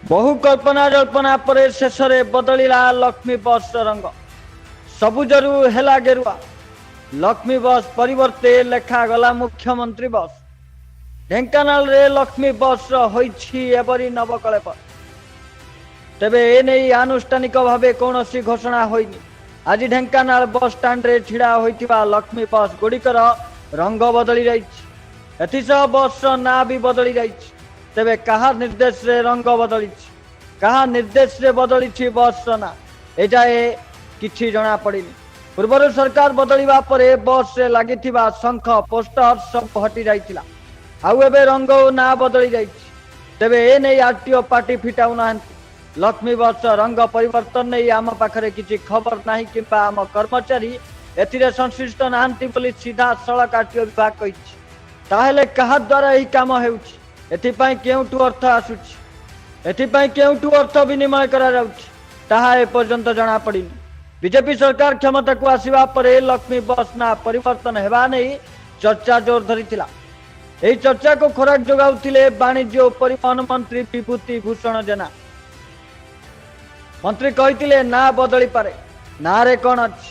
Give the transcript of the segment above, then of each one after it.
बहु कल्पना जल्पना पर शेष बदलिला लक्ष्मी बस रंग सबुजरू हेला गेरुआ। लक्ष्मी बस परिवर्ते लेखागला मुख्यमंत्री बस। ढेंकानाल रे लक्ष्मी बस होइछि एबरी नवकलेप। तेबे एने आनुष्ठानिक भावे कौन सी घोषणा होइनी। आज ढेंकानाल बस स्टाण्ड रे छिड़ा होइथिबा लक्ष्मी बस गुड़िकर रंग बदली जाइछि। एथिसह बस ना भी बदली जाइछि। तेबे कहा निर्देश रे रंग बदली, कहा निर्देश रे बदली बस ना एजाए किछि जना पड़िनी। पूर्व सरकार बदलिबा परे बस रे लागिथिबा शंख पोस्टर सब हटि जाइथिला। आउ एबे रंग ना बदली जाइछि। तेबे ए नै आरटीओ पार्टी फिटाउ नाहंती। लक्ष्मी बस रंग परिवर्तन नहीं आम पाखरे किछि खबर नाही किंबा आम कर्मचारी एथिरे संश्लिष्ट नाहंती बोली सीधा सड़क आरटीओ विभाग कहिछि। ताहेले कहा द्वारा एही काम हेउछि, एथिपाई केउठु अर्थ आसुछि, एथिपाई केउठु अर्थ विनिमय करा जाउछि ताहा ए पर्यंत जणा पड़िनी। बीजेपी सरकार क्षमता को आसिबा परे लक्ष्मी बस ना परिवर्तन हेबा नै चर्चा जोर धरिथिला। एही चर्चा को खोराक जोगाउथिले वाणिज्य और परिवहन मंत्री विभूति भूषण जेना। मंत्री कहिथिले ना बदली पारे, ना रे कोन अछि,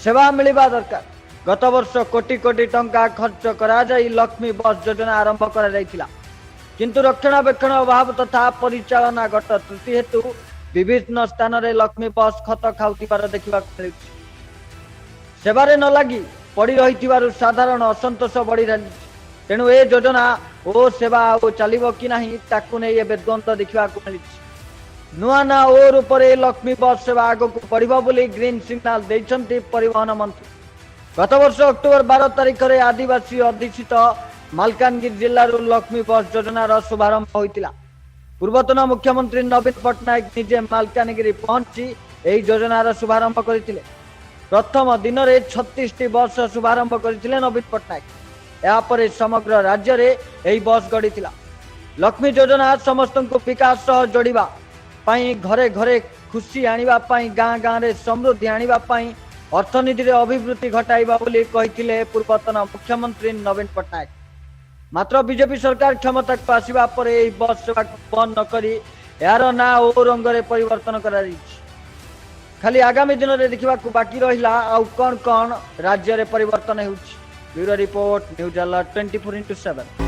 सेवा मिलिबा दरकार। गत वर्ष कोटी कोटी टंका खर्च करा जाई लक्ष्मी बस योजना आरंभ करा जाइथिला, किंतु रक्षणाबेक्षण अभाव तथा परिचालना गत त्रुटि हेतु विभिन्न स्थान रे लक्ष्मी बस खत खाउथिबार देखिबा मिलुछि। सेवारे न लागि पड़ी रहिथिबारु साधारण असंतोष बढ़ी रही। तेणु ए योजना ओ सेवा ओ चलिबो कि नाही ताकु नै एबे द्वंद्व देखिबा मिलुछि। नुआ ना ओ रूपरे लक्ष्मी बस सेवा आगो को बढ़िबो बोली ग्रीन सिग्नल दैछन्ति परिवहन मंत्री। गत वर्ष अक्टोबर 12 तारिख रे आदिवासी अधीक्षित मालकानगिरी जिल्ला लक्ष्मी बस योजनार शुभारंभ होइतिला। पूर्वतन मुख्यमंत्री नवीन पट्टनायक निजे मालकानगिरी पहुंची एही योजनार शुभारंभ करथिले। प्रथम दिन रे 36 टी बस शुभारंभ करथिले नवीन पट्टनायक। यापरे समग्र राज्य रे एही बस गड़ीथिला। लक्ष्मी योजना समस्त को विकास सह जोड़िबा पाई, घरे घरे खुशी आनिबा पाई, गाँ गाँ रे समृद्धि आनिबा पाई, अर्थनीति रे अभिवृद्धि घटाइबा बोली कहिथिले पूर्वतन मुख्यमंत्री नवीन पट्टनायक। मात्र बीजेपी सरकार क्षमता को आसिबा पर एही बस सेवा को बंद न करी यार ना ओ रंग रे परिवर्तन करा जाइछि। खाली आगामी दिन रे देखिबा को बाकी रहिला आ कोन कोन राज्य रे परिवर्तन हेउछि। Bureau report, news alert 24x7।